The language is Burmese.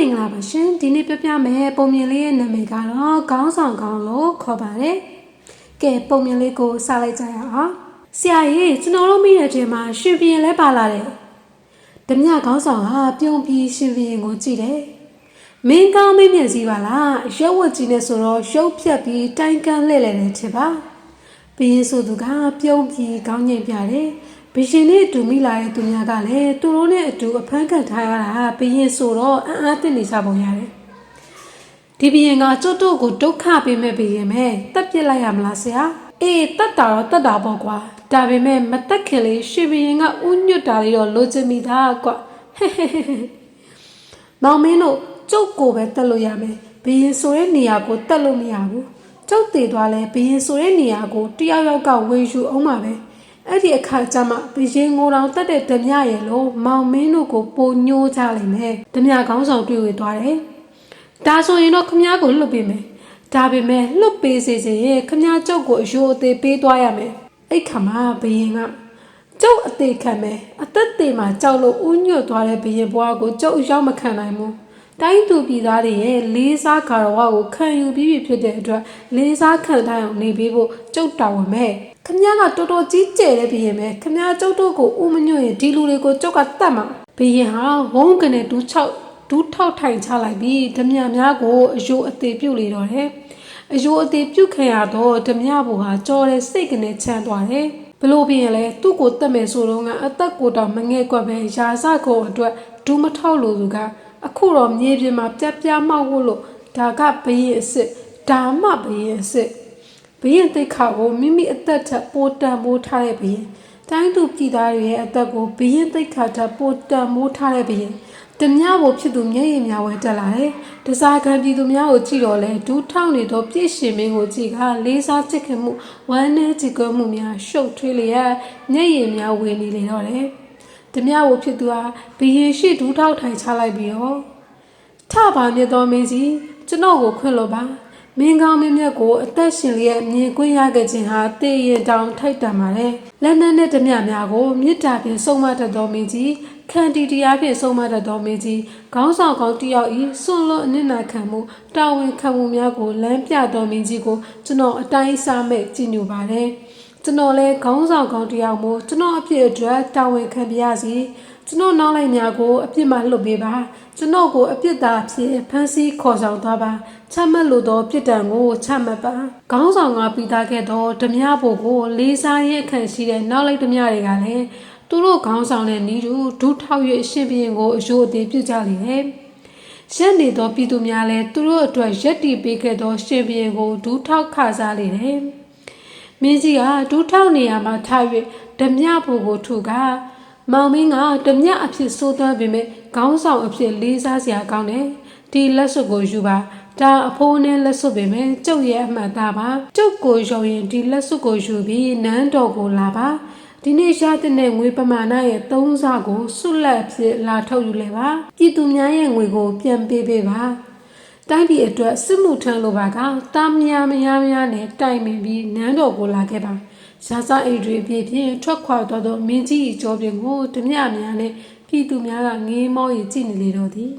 င်္ဂလာပါရှင်ဒီနေ့ပြပြမယ်ပုံမြင်လေးရဲ့နာမည်ကတော့ခေါင်းဆောင်ကောင်းလို့ခေါ်ပါတယ်ကဲပုံမြင်လေးကိုစလိုက်ကြရအောင်ဆရာကြီးကျွန်တော်တို့မိတဲ့အချိန်မှာရှင်ဘီရင်လဲပါလာတယ်ဓမြခေါင်းဆောင်ဟာပြုံးပြီးရှင်ဘီရင်ကိုကြည့်တယ်မင်းကောင်းမင်းမြင်စီပါလားရုပ်ဝတ်ကြီးနဲ့ဆိုတော့ရုပ်ဖြတ်ပြီးတိုင်ကန်းလှည့်လဲတယ်ချစ်ပါဘီရင်ဆိုသူကပြုံးပြီးခေါင်းငိမ့်ပြတယ်ဘီရှင်နဲ့အတူမိလာတဲ့သူများကလည်းသူတို့နဲ့အတူအဖမ်းခံထားရတာဘီရင်ဆိုတော့အံ့အားသင့်နေကြပုံရတယ်ဒီဘီရင်ကကျွတ်တို့ကိုဒုက္ခပေးမဲ့ဘီရင်ပဲတက်ပြစ်လိုက်ရမလားဆရာအေးတက်တာတော့တက်တာပေါ့ကွာဒါပေမဲ့မတက်ခင်လေးရှင်ဘီရင်ကဥညွတ်တာလေးတော့လိုချင်မိတာကွာမောင်မင်းတို့ကျုပ်ကိုပဲတက်လို့ရမယ်ဘီရင်ဆိုတဲ့နေရာကိုတက်လို့မရဘူးကျုပ်တည်သွားလဲဘီရင်ဆိုတဲ့နေရာကိုတယောက်ယောက်ကဝေယူအောင်ပါပဲအဲ့ဒီအခါကျမှဘရင်ငိုတောင်တက်တဲ့ဓမြရဲ့လို့မောင်မင်းတို့ကိုပိုညိုးကြလိမ့်မယ်ဓမြခေါင်းဆောင်တွေ့ဝေသွားတယ်ဒါဆိုရင်တော့ခမည်းကိုလွတ်ပေးမယ်ဒါပေမဲ့လွတ်ပေးစေချင်ရင်ခမည်းကျုပ်ကိုအယိုးအသေးပေးသွားရမယ်အဲ့ခါမှာဘရင်ကကျုပ်အသေးခံမယ်အသက်သေးမှကြောက်လို့ဥညွတ်သွားတဲ့ဘရင်ဘွားကိုကျုပ်ရောက်မခံနိုင်ဘူးတိုင်းသူပြည်သားတွေရဲ့လေးစားကာရဝကိုခံယူပြီးဖြစ်တဲ့အတွက်လေးစားခံတိုင်းအောင်နေပြီးဖို့ကျုပ်တောင်းဝင်မယ်ခမည်းကတော်တော်ကြီးကျဲတဲ့ဘရင်ပဲခမည်းကျုပ်တို့ကိုဥမညွတ်ရင်ဒီလူတွေကိုကျုပ်ကတတ်မှာဘရင်ဟာဝုန်းကနေဒူးထောက်ထိုင်ချလိုက်ပြီးဓမြများကိုအယိုးအသေးပြုတ်လေတော့တယ်အယိုးအသေးပြုတ်ခံရတော့ဓမြဘူဟာကြော်တဲ့စိတ်ကနေချမ်းသွားတယ်ဘလို့ဘရင်လဲသူ့ကိုတတ်မယ်ဆိုတော့ကအသက်ကိုတော့မငဲ့ကွက်ပဲရာဇကိုအတွက်ဒူးမထောက်လို့သူကအခုတော့မြေပြင်မှာပြပြမှောက်ဖို့လို့ဒါကဘရင်အစ်စ်ဒါမှဘရင်အစ်စ်ဘရင်တိတ်ခါကိုမိမိအသက်ထက်ပိုတန်မိုးထားတဲ့ဘရင်တိုင်းသူပြည်သားတွေရဲ့အသက်ကိုဘရင်တိတ်ခါထက်ပိုတန်မိုးထားတဲ့ဘရင်ဓမြဖို့ဖြစ်သူမျက်ရည်များဝဲတက်လာတယ်တစားခံပြည်သူများကိုကြည့်တော့လဲဒူးထောက်နေတော့ပြည့်ရှင်မင်းကိုကြည့်ကလေးစားချစ်ခင်မှုဝမ်းနည်းကြည်ကွမှုများရှုပ်ထွေးလျက်မျက်ရည်များဝေနေလေတော့တယ်ဓမြဖို့ဖြစ်သူဟာဘရင်ရှိဒူးထောက်ထိုင်ချလိုက်ပြီးတော့ထပါမြတ်တော်မင်းကြီးကျွန်တော်ကိုခွင့်လို့ပါမင်းကောင်းမင်းမြတ်ကိုအသက်ရှင်လျက်မြင်ကွင်းရခဲ့ခြင်းဟာတေးရင်တောင်ထိုက်တန်ပါတယ်လက်နက်နဲ့ဓမြများကိုမြစ်တာဖြင့်ဆုံးမတတ်တော်မင်းကြီးခန္တီတရားဖြင့်ဆုံးမတတ်တော်မင်းကြီးခေါင်းဆောင်ကောင်းတယောက်ဤစွန့်လွတ်အနစ်နာခံမှုတာဝန်ခံမှုများကိုလမ်းပြတော်မင်းကြီးကိုကျွန်တော်အတိုင်းစားမဲ့ကြည်ညိုပါတယ်ကျွန်တော်လဲခေါင်းဆောင်ကောင်းတယောက်မို့ကျွန်တော်အဖြစ်အတွက်တာဝန်ခံပြရစီကျွန်တော်နောက်လိုက်များကိုအပြစ်မှလွတ်ပေးပါကျွန်တော်ကိုအပြစ်သားဖြစ်ဖမ်းဆီးခေါ်ဆောင်သွားပါချမှတ်လို့သောပြစ်ဒဏ်ကိုချမှတ်ပါခေါင်းဆောင်ကပြီးသားခဲ့သောဓမြဖို့ကိုလေးစားရဲ့ခံရှိတဲ့နောက်လိုက်ဓမြတွေကလည်းသူတို့ခေါင်းဆောင်တဲ့နီးတူဒူးထောက်၍အရှင်ဘုရင်ကိုအယိုးအသေးပြုကြလေတယ်ရက်နေသောပြည်သူများလည်းသူတို့အတွက်ရက်တီပေးခဲ့သောရှင်ဘုရင်ကိုဒူးထောက်ခစားလေတယ်မင်းကြီးကဒူးထောက်နေရာမှာထား၍ဓမြဖို့ကိုထုကမောင်မင်းကဓမြအဖြစ်စိုးသွမ်းပေမဲ့ခေါင်းဆောင်အဖြစ်လေးစားစရာကောင်းတယ်ဒီလက်စွပ်ကိုယူပါဒါအဖိုးနဲ့လက်စွပ်ပေမဲ့ကျုပ်ရဲ့အမှတ်သားပါကျုပ်ကိုရုံရင်ဒီလက်စွပ်ကိုယူပြီးနန်းတော်ကိုလာပါဒီနေ့ရတဲ့ငွေပမာဏရဲ့3ဆကိုစွလက်အဖြစ်လာထုတ်ယူလဲပါပြည်သူများရဲ့ငွေကိုပြန်ပေးပေးပါတိုင်းပြည်အတွက်စစ်မှုထမ်းလိုပါကတားများနဲ့တိုင်ပင်ပြီးနန်းတော်ကိုလာခဲ့ပါရာဇအိတ်တွေပြည့်ဖြင့်ထွက်ခွာသွားသောမင်းကြီးကြောပြင်ကိုဓမြများနဲ့ပြည်သူများကငေးမောရည်ကြည့်နေလေတော့သည်